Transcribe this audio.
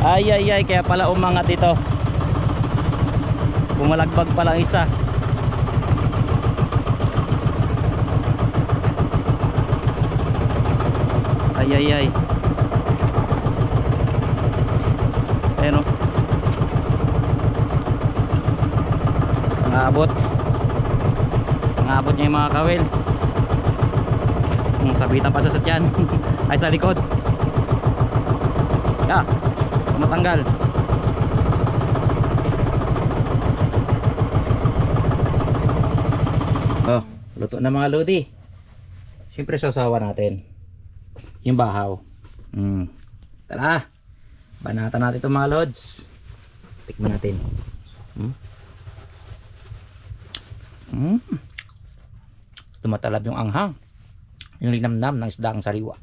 Ay ay ay, kaya pala umangat ito. Bumalagbag pa lang isa. Ay ay ay. Ayan o. Nangabot. Nangabot niya yung mga kawil. Sabitan pa sa tiyan. Ay sa likod. Matanggal. Oh, luto na mga lodi. Siyempre sasawa natin yung bahaw. Tara, banatan natin ito mga lods. Tikman natin. Tumatalab yung anghang, yung linamnam ng isda ang sariwa.